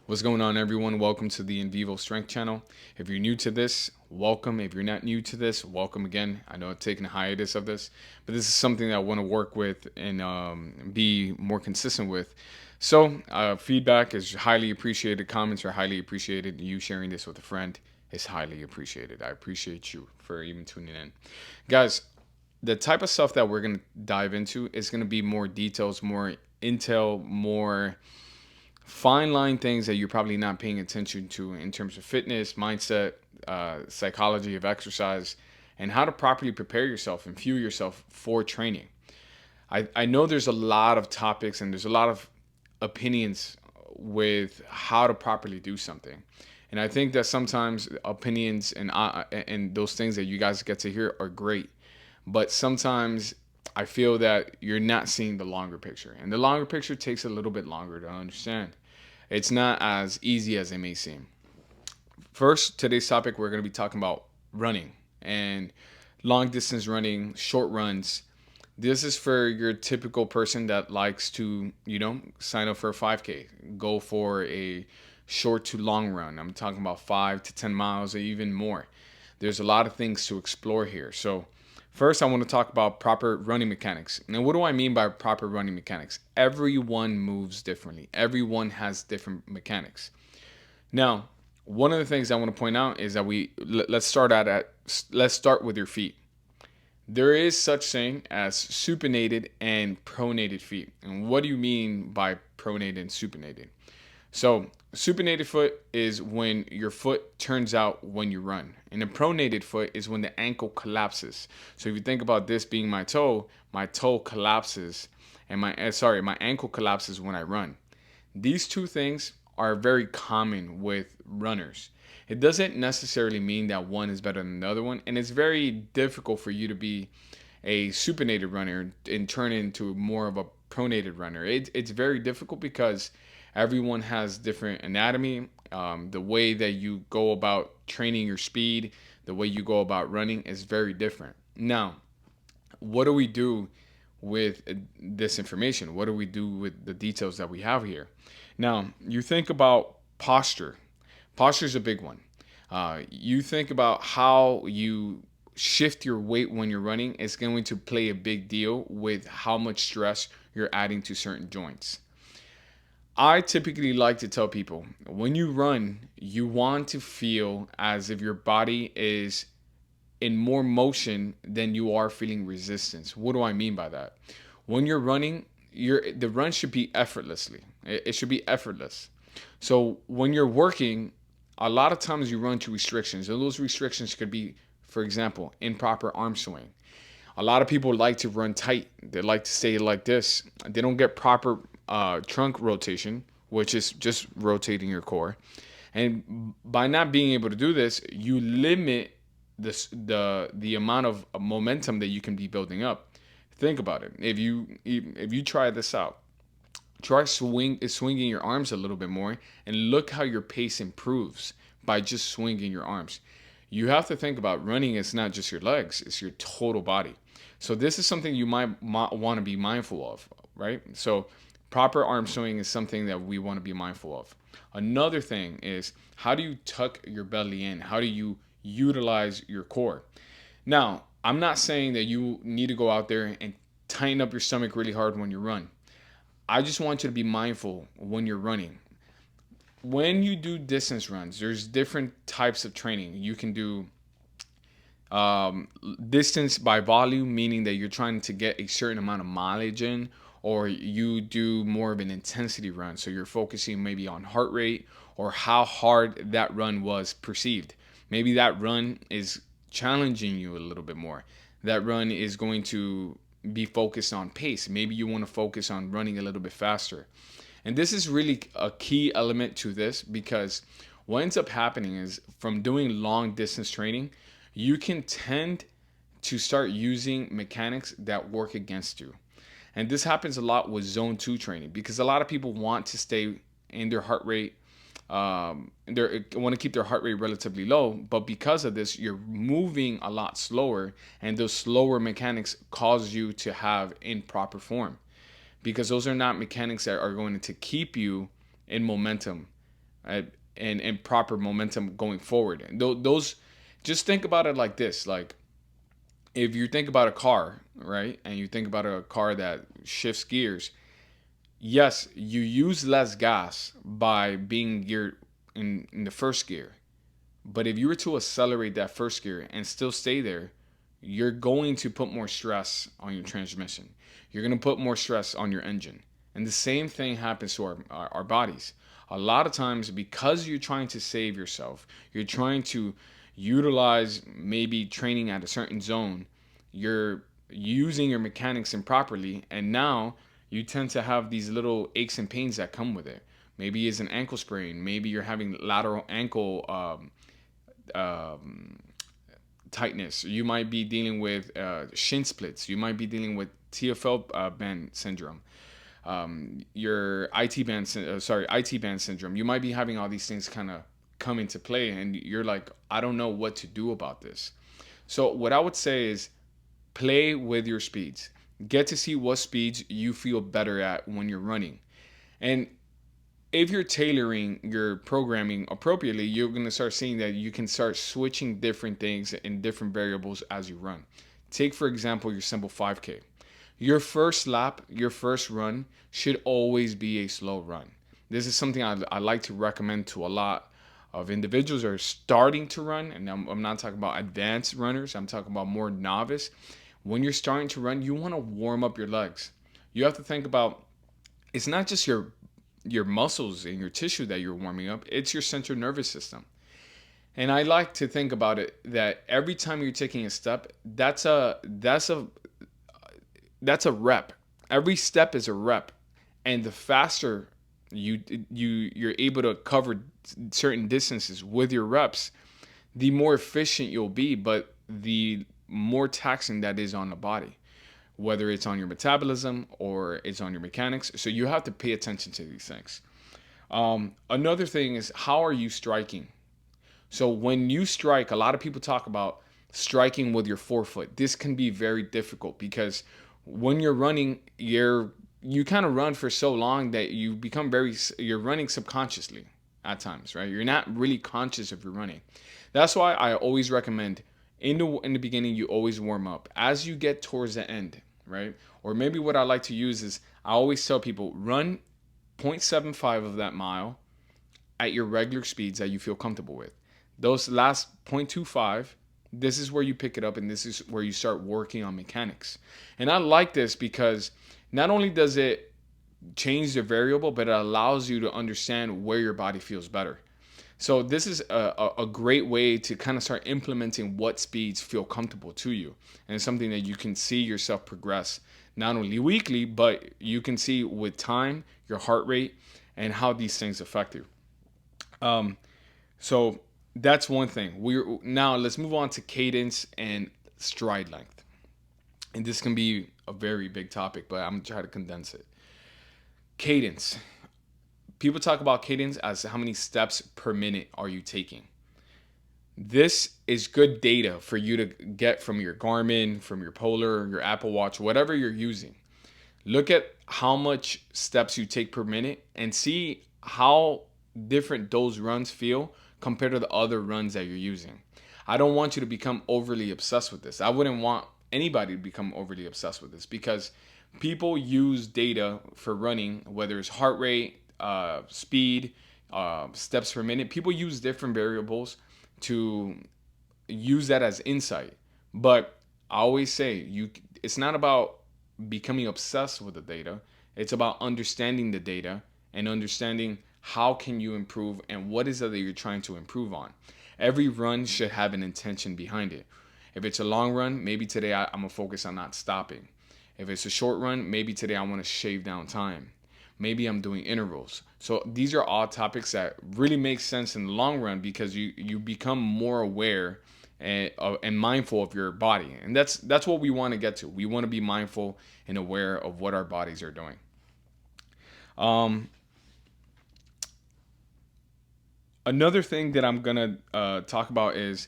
What's going on, everyone? Welcome to the In Vivo Strength channel. If you're new to this, welcome. If you're not new to this, welcome again. I know I've taken a hiatus of this, but this is something that I want to work with and be more consistent with. So, feedback is highly appreciated. Comments are highly appreciated. You sharing this with a friend is highly appreciated. I appreciate you for even tuning in. Guys, the type of stuff that we're going to dive into is going to be more details, more intel, more fine line things that you're probably not paying attention to in terms of fitness, mindset, psychology of exercise, and how to properly prepare yourself and fuel yourself for training. I know there's a lot of topics and there's a lot of opinions with how to properly do something. And I think that sometimes opinions and those things that you guys get to hear are great, but sometimes I feel that you're not seeing the longer picture, and the longer picture takes a little bit longer to understand. It's not as easy as it may seem. First, today's topic, we're going to be talking about running and long distance running, short runs. This is for your typical person that likes to, sign up for a 5K, go for a short to long run. I'm talking about 5 to 10 miles or even more. There's a lot of things to explore here. So, first, I want to talk about proper running mechanics. Now, what do I mean by proper running mechanics? Everyone moves differently, everyone has different mechanics. Now, one of the things I want to point out is that let's start with your feet. There is such thing as supinated and pronated feet. And what do you mean by pronated and supinated? So, supinated foot is when your foot turns out when you run, and a pronated foot is when the ankle collapses. So, if you think about this being my toe collapses, and my ankle collapses when I run. These two things are very common with runners. It doesn't necessarily mean that one is better than the other one, and it's very difficult for you to be a supinated runner and turn into more of a pronated runner. It's very difficult because everyone has different anatomy. The way that you go about training your speed, the way you go about running is very different. Now, what do we do with this information? What do we do with the details that we have here? Now, you think about posture. Posture is a big one. You think about how you shift your weight when you're running. It's going to play a big deal with how much stress you're adding to certain joints. I typically like to tell people when you run, you want to feel as if your body is in more motion than you are feeling resistance. What do I mean by that? When you're running, the run should be effortlessly. It should be effortless. So when you're working, a lot of times you run to restrictions, and those restrictions could be, for example, improper arm swing. A lot of people like to run tight. They like to stay like this. They don't get proper trunk rotation, which is just rotating your core. And by not being able to do this, you limit the amount of momentum that you can be building up. Think about it. If you try this out, try swinging your arms a little bit more, and look how your pace improves by just swinging your arms. You have to think about running. It's not just your legs; it's your total body. So this is something you might want to be mindful of, right? So proper arm swing is something that we want to be mindful of. Another thing is, how do you tuck your belly in? How do you utilize your core? Now, I'm not saying that you need to go out there and tighten up your stomach really hard when you run. I just want you to be mindful when you're running. When you do distance runs, there's different types of training. You can do distance by volume, meaning that you're trying to get a certain amount of mileage in, or you do more of an intensity run. So you're focusing maybe on heart rate or how hard that run was perceived. Maybe that run is challenging you a little bit more. That run is going to be focused on pace. Maybe you want to focus on running a little bit faster. And this is really a key element to this, because what ends up happening is from doing long distance training, you can tend to start using mechanics that work against you. And this happens a lot with zone 2 training, because a lot of people want to stay in their heart rate. They want to keep their heart rate relatively low, but because of this, you're moving a lot slower, and those slower mechanics cause you to have improper form, because those are not mechanics that are going to keep you in momentum uh, and proper momentum going forward. And those, just think about it like this: like if you think about a car, right, and you think about a car that shifts gears, yes, you use less gas by being geared in the first gear. But if you were to accelerate that first gear and still stay there, you're going to put more stress on your transmission. You're going to put more stress on your engine. And the same thing happens to our bodies. A lot of times, because you're trying to save yourself, you're trying to utilize maybe training at a certain zone, you're using your mechanics improperly, and now you tend to have these little aches and pains that come with it. Maybe it's an ankle sprain. Maybe you're having lateral ankle um, tightness. You might be dealing with shin splits. You might be dealing with TFL band syndrome. Your IT band syndrome. You might be having all these things kind of come into play, and you're like, I don't know what to do about this. So what I would say is play with your speeds. Get to see what speeds you feel better at when you're running. And if you're tailoring your programming appropriately, you're going to start seeing that you can start switching different things and different variables as you run. Take, for example, your simple 5K. Your first lap, your first run should always be a slow run. This is something I like to recommend to a lot of individuals who are starting to run. And I'm not talking about advanced runners, I'm talking about more novice. When you're starting to run, you want to warm up your legs. You have to think about, it's not just your muscles and your tissue that you're warming up, it's your central nervous system. And I like to think about it that every time you're taking a step, that's a rep. Every step is a rep. And the faster you're able to cover certain distances with your reps, the more efficient you'll be, but the more taxing that is on the body, whether it's on your metabolism or it's on your mechanics. So you have to pay attention to these things. Another thing is, how are you striking? So when you strike, a lot of people talk about striking with your forefoot. This can be very difficult because when you're running, you kind of run for so long that you're running subconsciously at times, right? You're not really conscious of your running. That's why I always recommend in the beginning you always warm up. As you get towards the end, right? Or maybe what I like to use is, I always tell people, run 0.75 of that mile at your regular speeds that you feel comfortable with. Those last 0.25, this is where you pick it up, and this is where you start working on mechanics. And I like this because not only does it change the variable, but it allows you to understand where your body feels better. So this is a great way to kind of start implementing what speeds feel comfortable to you. And it's something that you can see yourself progress, not only weekly, but you can see with time, your heart rate, and how these things affect you. So that's one thing. Now let's move on to cadence and stride length. And this can be a very big topic, but I'm going to try to condense it. Cadence. People talk about cadence as how many steps per minute are you taking. This is good data for you to get from your Garmin, from your Polar, your Apple Watch, whatever you're using. Look at how much steps you take per minute and see how different those runs feel compared to the other runs that you're using. I don't want you to become overly obsessed with this. I wouldn't want anybody to become overly obsessed with this, because people use data for running, whether it's heart rate, speed, steps per minute. People use different variables to use that as insight. But I always say, it's not about becoming obsessed with the data. It's about understanding the data and understanding how can you improve and what is it that you're trying to improve on. Every run should have an intention behind it. If it's a long run, maybe today I'm going to focus on not stopping. If it's a short run, maybe today I want to shave down time. Maybe I'm doing intervals. So these are all topics that really make sense in the long run, because you become more aware and mindful of your body. And that's what we want to get to. We want to be mindful and aware of what our bodies are doing. Another thing that I'm going to talk about is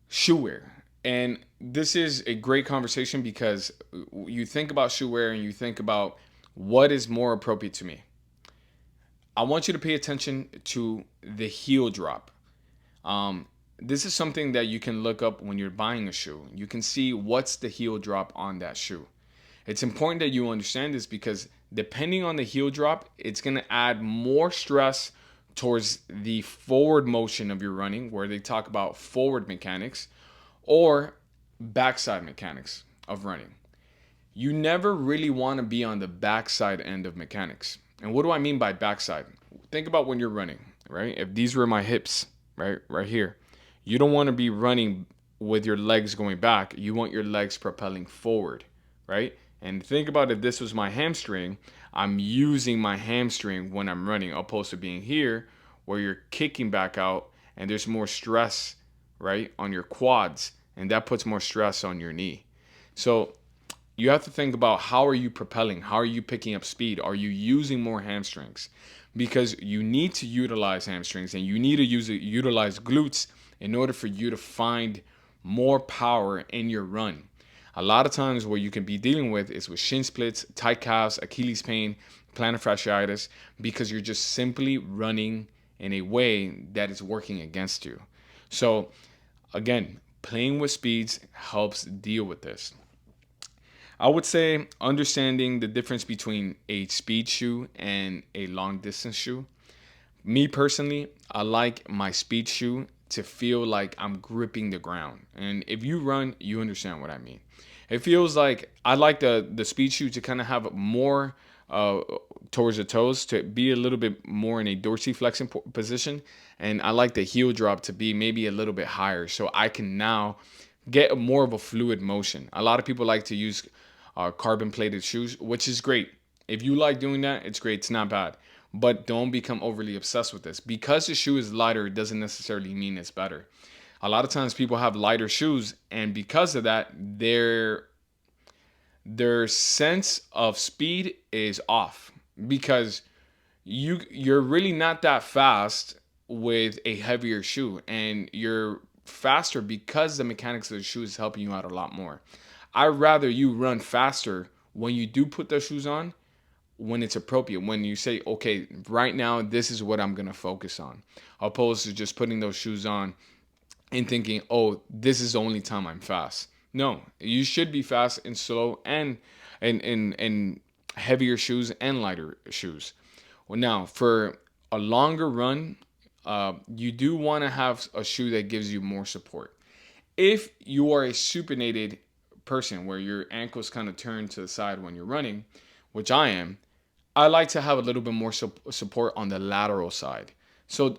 shoe wear. And this is a great conversation because you think about shoe wear and you think about what is more appropriate to me. I want you to pay attention to the heel drop. Um, this is something that you can look up when you're buying a shoe. You can see what's the heel drop on that shoe. It's important that you understand this because depending on the heel drop, it's going to add more stress towards the forward motion of your running, where they talk about forward mechanics, or backside mechanics of running. You never really want to be on the backside end of mechanics. And what do I mean by backside? Think about when you're running, right? If these were my hips, right here, you don't want to be running with your legs going back. You want your legs propelling forward, right? And think about if this was my hamstring, I'm using my hamstring when I'm running, opposed to being here where you're kicking back out and there's more stress, right, on your quads, and that puts more stress on your knee. So you have to think about, how are you propelling? How are you picking up speed? Are you using more hamstrings? Because you need to utilize hamstrings and you need to utilize glutes in order for you to find more power in your run. A lot of times what you can be dealing with is with shin splits, tight calves, Achilles pain, plantar fasciitis, because you're just simply running in a way that is working against you. So again, playing with speeds helps deal with this. I would say understanding the difference between a speed shoe and a long distance shoe. Me personally, I like my speed shoe to feel like I'm gripping the ground. And if you run, you understand what I mean. It feels like I like the speed shoe to kind of have more uh, towards the toes, to be a little bit more in a dorsiflexing position. And I like the heel drop to be maybe a little bit higher so I can now get more of a fluid motion. A lot of people like to use carbon plated shoes, which is great. If you like doing that, it's great. It's not bad. But don't become overly obsessed with this. Because the shoe is lighter, it doesn't necessarily mean it's better. A lot of times people have lighter shoes, and because of that, their sense of speed is off, because you're really not that fast with a heavier shoe, and you're faster because the mechanics of the shoe is helping you out a lot more. I'd rather you run faster when you do put those shoes on, when it's appropriate, when you say, okay, right now this is what I'm going to focus on, opposed to just putting those shoes on and thinking, oh, this is the only time I'm fast. No, you should be fast and slow, and heavier shoes and lighter shoes. Well, now for a longer run, you do want to have a shoe that gives you more support. If you are a supinated person where your ankles kind of turn to the side when you're running, which I am, I like to have a little bit more support on the lateral side. So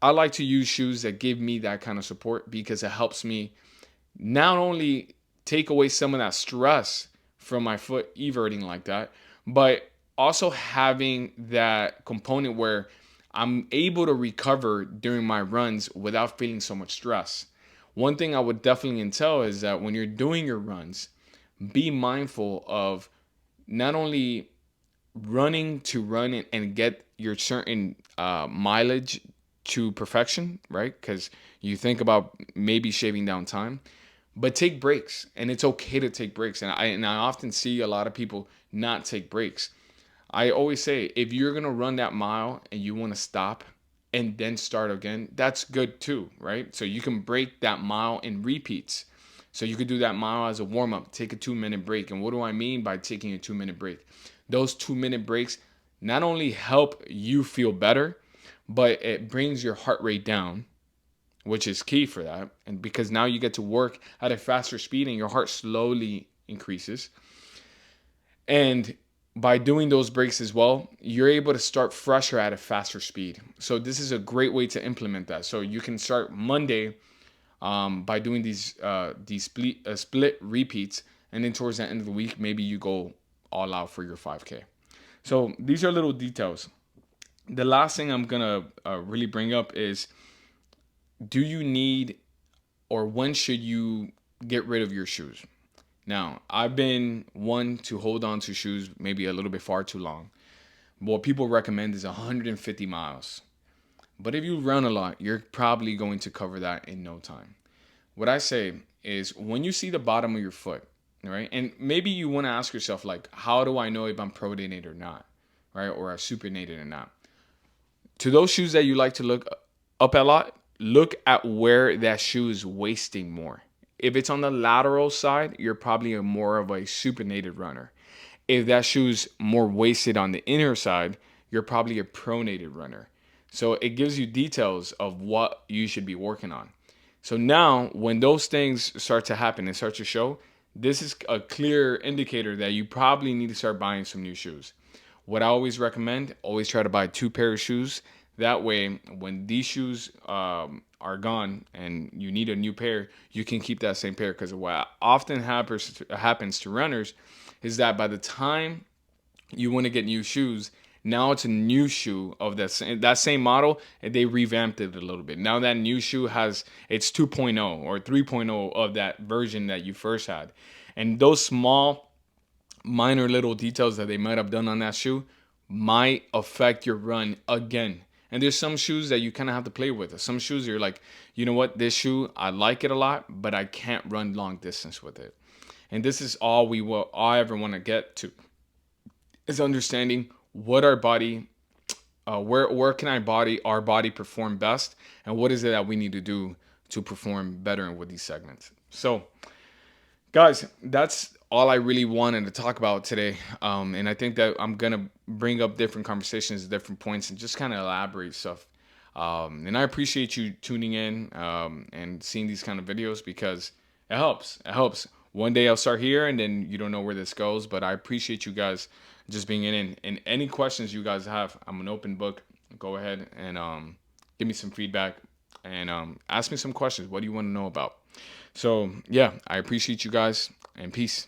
I like to use shoes that give me that kind of support, because it helps me not only take away some of that stress from my foot everting like that, but also having that component where I'm able to recover during my runs without feeling so much stress. One thing I would definitely entail is that when you're doing your runs, be mindful of not only running to run and get your certain mileage to perfection, right? Because you think about maybe shaving down time, but take breaks, and it's okay to take breaks. And I often see a lot of people not take breaks. I always say, if you're gonna run that mile and you want to stop and then start again, that's good too, right? So you can break that mile in repeats. So you could do that mile as a warm up, take a 2 minute break. And what do I mean by taking a 2 minute break? Those 2 minute breaks not only help you feel better, but it brings your heart rate down, which is key for that. And because now you get to work at a faster speed and your heart slowly increases. And by doing those breaks as well, you're able to start fresher at a faster speed. So this is a great way to implement that. So you can start Monday by doing these split repeats, and then towards the end of the week, maybe you go all out for your 5K. So these are little details. The last thing I'm gonna really bring up is, do you need, or when should you get rid of your shoes? Now, I've been one to hold on to shoes maybe a little bit far too long. What people recommend is 150 miles. But if you run a lot, you're probably going to cover that in no time. What I say is, when you see the bottom of your foot, right? And maybe you want to ask yourself, like, how do I know if I'm pronated or not, right? Or I'm supinated or not? To those shoes that you like to look up a lot, look at where that shoe is wasting more. If it's on the lateral side, you're probably more of a supinated runner. If that shoe's more wasted on the inner side, you're probably a pronated runner. So it gives you details of what you should be working on. So now, when those things start to happen and start to show, this is a clear indicator that you probably need to start buying some new shoes. What I always recommend, always try to buy 2 pair of shoes. That way, when these shoes are gone and you need a new pair, you can keep that same pair. Because what often happens to runners is that by the time you want to get new shoes, now it's a new shoe of that same model, and they revamped it a little bit. Now that new shoe has it's 2.0 or 3.0 of that version that you first had. And those small minor little details that they might have done on that shoe might affect your run again. And there's some shoes that you kind of have to play with. Some shoes you're like, you know what, this shoe, I like it a lot, but I can't run long distance with it. And this is all I ever want to get to, is understanding what our body, where can our body perform best, and what is it that we need to do to perform better with these segments. So, guys, that's all I really wanted to talk about today. And I think that I'm gonna bring up different conversations, different points, and just kind of elaborate stuff. And I appreciate you tuning in and seeing these kind of videos, because it helps. It helps. One day I'll start here, and then you don't know where this goes. But I appreciate you guys just being in. And any questions you guys have, I'm an open book. Go ahead and give me some feedback and ask me some questions. What do you want to know about? So yeah, I appreciate you guys, and peace.